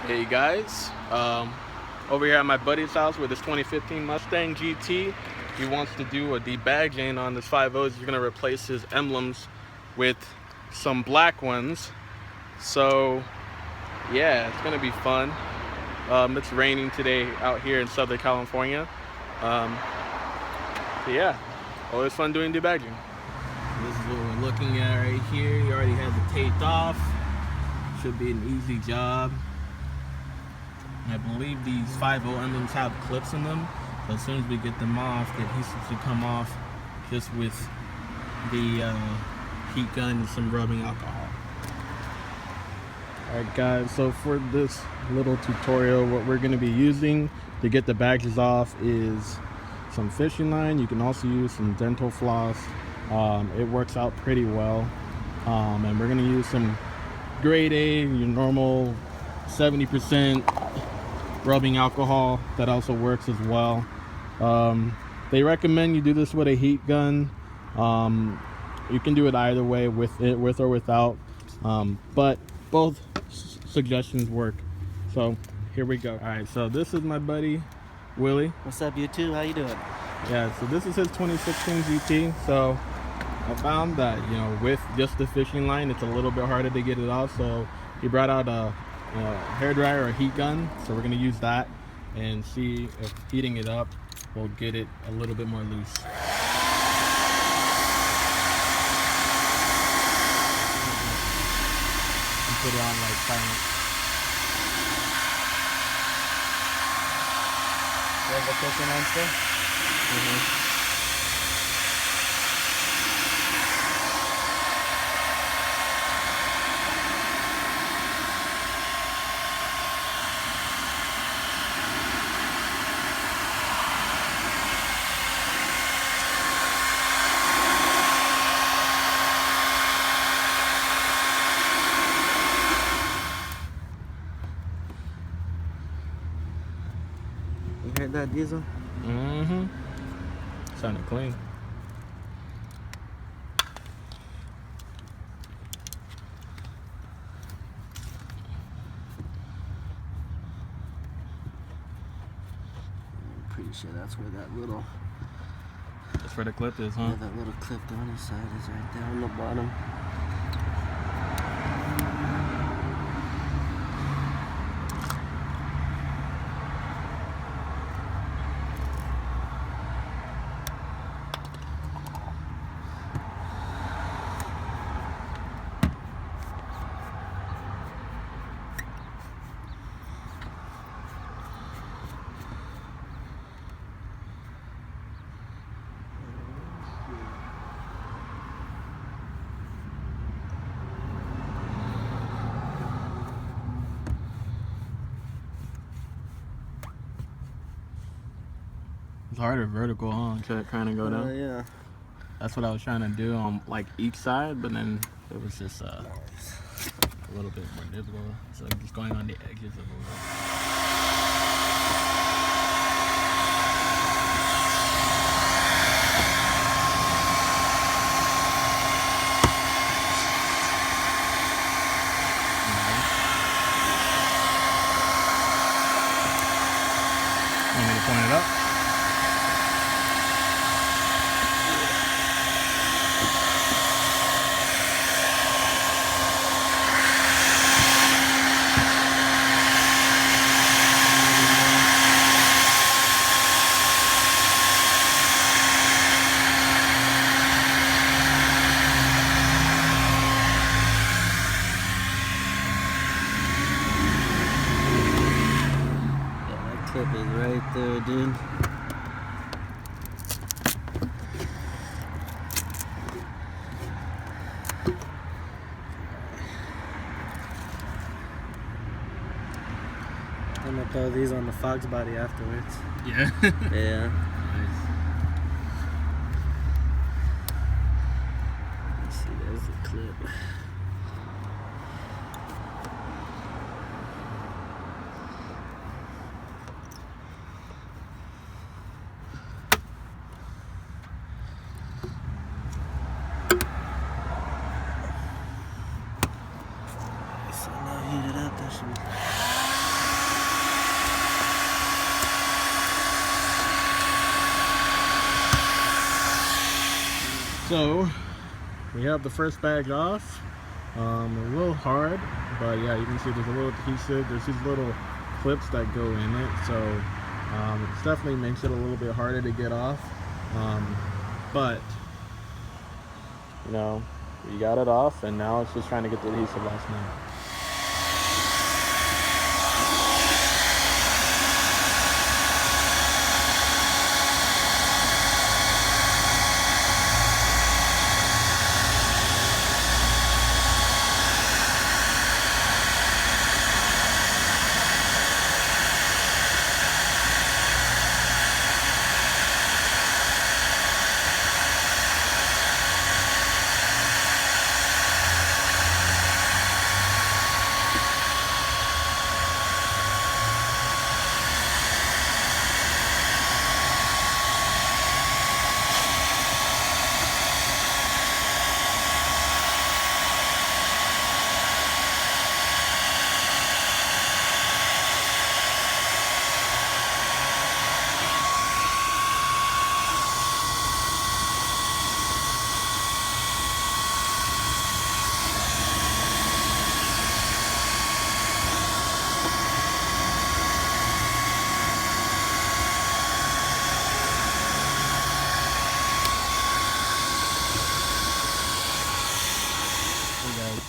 Hey guys, over here at my buddy's house with his 2015 Mustang GT. He wants to do a debadging on this 5.0s. He's gonna replace his emblems with some black ones. So yeah, it's gonna be fun. It's raining today out here in Southern California. Um, so yeah, always fun doing debadging. This is what we're looking at right here. He already has it taped off. Should be an easy job. I believe these 5.0 emblems have clips in them, so as soon as we get them off, the adhesive should come off just with the heat gun and some rubbing alcohol. Alright guys, so for this little tutorial, what we're going to be using to get the badges off is some fishing line. You can also use some dental floss. It works out pretty well. And we're going to use some grade A, your normal 70% rubbing alcohol. That also works as well. They recommend you do this with a heat gun. You can do it either way, with or without, but both suggestions work. So here we go. All right, so this is my buddy Willie. What's up, YouTube? How you doing? Yeah, so this is his 2016 GT. So I found that, with just the fishing line, it's a little bit harder to get it off. So he brought out a hair dryer or a heat gun. So we're gonna use that and see if heating it up will get it a little bit more loose. And put it on like silent. There's the fishing line still? You heard that, Diesel? Mm-hmm. Sounded clean. I'm pretty sure that's where that little... That's where the clip is, huh? Yeah, that little clip on the side is right there on the bottom. It's harder vertical, huh? To kind of go down. Yeah. That's what I was trying to do on like each side, but then it was just a little bit more difficult. So just going on the edges of it. Want me to point it up? Clip is right there, dude. I'm gonna throw these on the Fox body afterwards. Yeah. Yeah. Nice. Let's see, there's the clip. So now heat it up, that should be... So we have the first bag off. A little hard, but yeah, you can see there's a little adhesive. There's these little clips that go in it, so it definitely makes it a little bit harder to get off. But you know, we got it off, and now it's just trying to get the adhesive off now.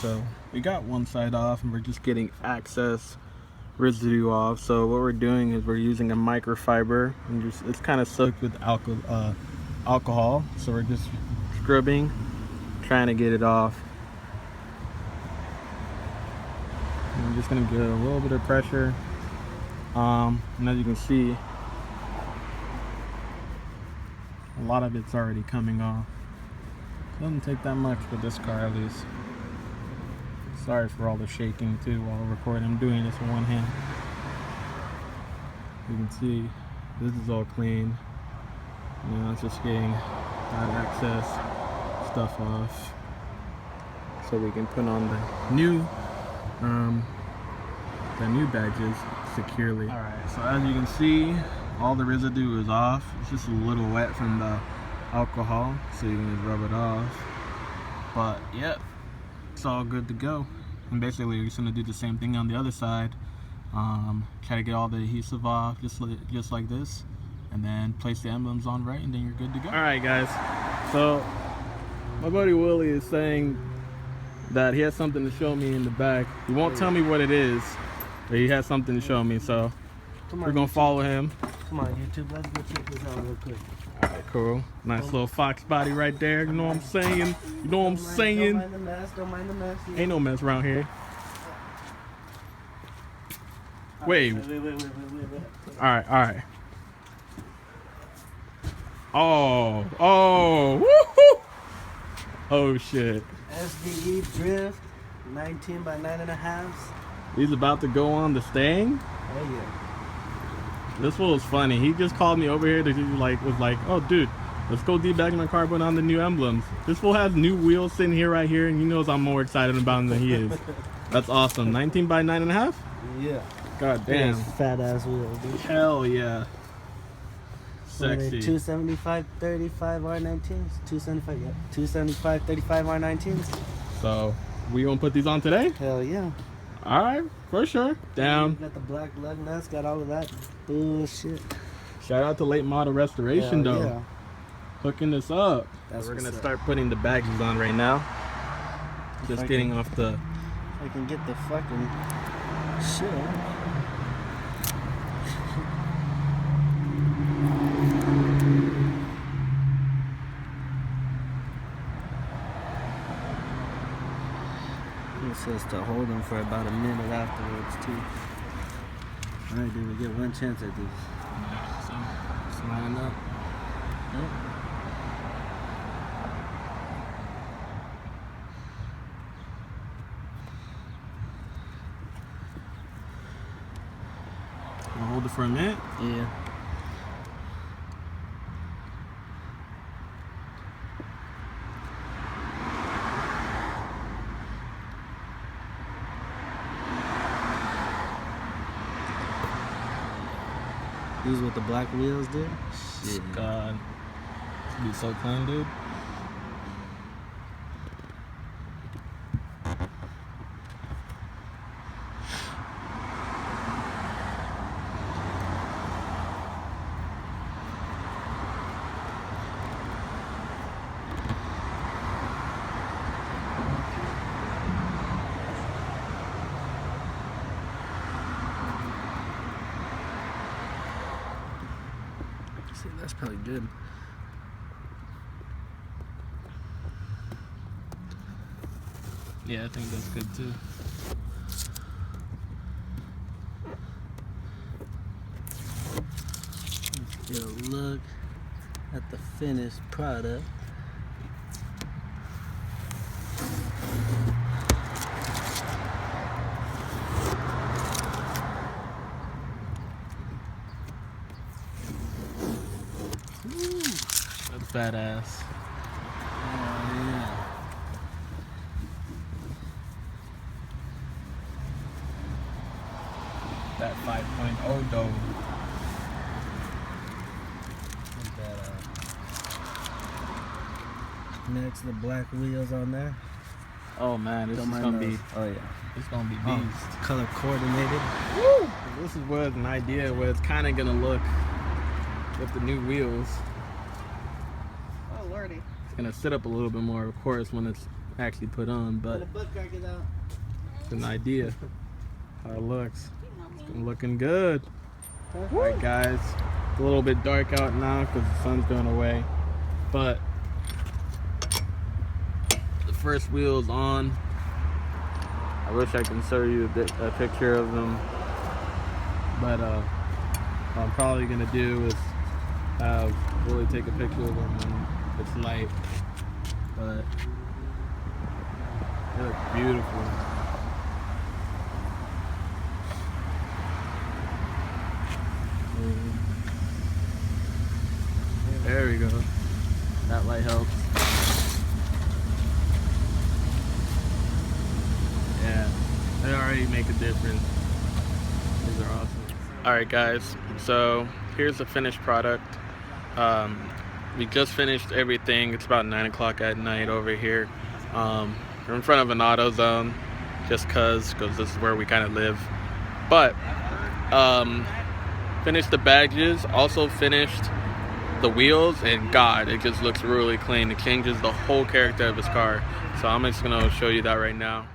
So we got one side off, and we're just getting excess residue off. So what we're doing is we're using a microfiber, and just it's kind of soaked with alcohol. So we're just scrubbing, trying to get it off. And I'm just gonna give it a little bit of pressure, and as you can see, a lot of it's already coming off. Doesn't take that much with this car, at least. Sorry for all the shaking too while recording. I'm doing this with one hand. You can see this is all clean. You know, it's just getting that excess stuff off, so we can put on the new badges securely. All right. So as you can see, all the residue is off. It's just a little wet from the alcohol, so you can just rub it off. But yeah, it's all good to go. And basically you're just gonna do the same thing on the other side. Try to get all the adhesive off just like this, and then place the emblems on right, and then you're good to go. All right guys, so my buddy Willie is saying that he has something to show me in the back. He won't tell me what it is, but he has something to show me, so we're gonna follow him. Come on YouTube, let's go check this out real quick. Alright, cool. Nice little fox body right there. You know what I'm saying? You know what I'm saying? Don't mind the mess, don't mind the mess. Ain't no mess around here. Wait. Wait. Alright. Oh, woohoo! Oh shit. SVE drift, 19 by 9.5. He's about to go on the Mustang. Oh yeah. This fool was funny. He just called me over here to was like, oh dude, let's go debag my car, put on the new emblems. This fool has new wheels sitting here right here, and he knows I'm more excited about him than he is. That's awesome. 19 by 9.5? Yeah. God damn. Fat ass wheels, dude. Hell yeah. Sexy. 275 35 R19s. 275, yeah. 275 35 R19s. So we gonna put these on today? Hell yeah. All right, for sure. Down. Got the black lug nuts, got all of that bullshit. Shout out to Late Model Restoration though. Yeah. Hooking this up. That's We're gonna what's up. start putting the badges on right now. Just getting off the. I can get the fucking shit. It says to hold them for about a minute afterwards too. Alright, dude, we get one chance at these. So, just lining up. Yep. I'll hold it for a minute. Yeah. These with the black wheels, dude? Shit. God. Be so clean, dude. See, that's probably good. Yeah, I think that's good too. Let's get a look at the finished product. Ooh, that's badass. Oh yeah. That 5.0 though. Next, the black wheels on there. Oh man, this is gonna be. Oh yeah. It's gonna be Oh, beast. color coordinated. Woo! This is what an idea what it's kind of gonna look with the new wheels. Oh lordy. It's gonna sit up a little bit more, of course, when it's actually put on, but The butt crack is out. it's an idea how it looks. It's looking good. All right, guys. It's a little bit dark out now because the sun's going away, but the first wheel's on. I wish I can show you a picture of them, but what I'm probably gonna do is have Willie take a picture of them when it's light. But they look beautiful. There we go. That light helps. Yeah, they already make a difference. These are awesome. Alright guys, so here's the finished product. We just finished everything. It's about 9 o'clock at night over here. We're in front of an AutoZone just cause this is where we kind of live. But finished the badges, also finished the wheels, and God, it just looks really clean. It changes the whole character of this car. So I'm just gonna show you that right now.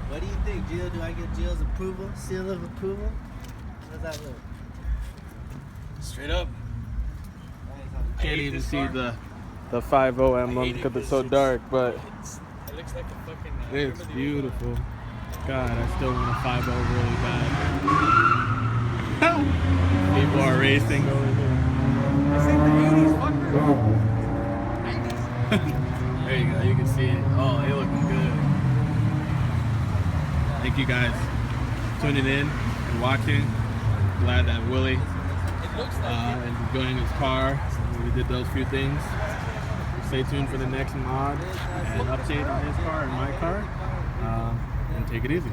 What do you think, Jill? Do I get Jill's approval? Seal of approval? How does that look? Straight up. Can't even see the 5.0 emblem because it's so dark, but It looks like a fucking. it's beautiful. God, I still want a 5.0 really bad. People are racing over here. This ain't the 80s, fucker. 90s. There you go, you can see it. Oh, they're looking good. Thank you guys tuning in and watching. Glad that Willie It looks like is enjoying his car. We did those few things. Stay tuned for the next mod and update on his car and my car. And take it easy.